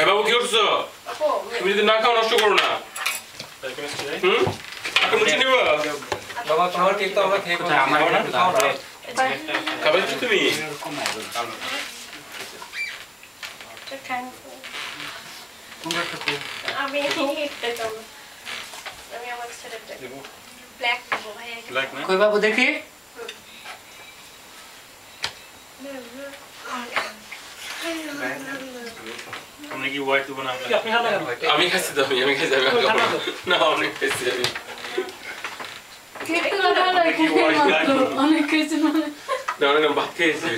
বাবু কি করছো? তুমি যদি না খাও নষ্ট করো না। মুছে নিবা বাবা তোমার কেক তো আমরা খেয়ে আমার খাবে তুমি? আমি আমার ছেলেটা ব্ল্যাক দেবো ভাই। কই বাবু দেখি আমি খাইছি তো আমি খাইছি না অনেক খাইছি আমি অনেক ভাত খেয়েছি।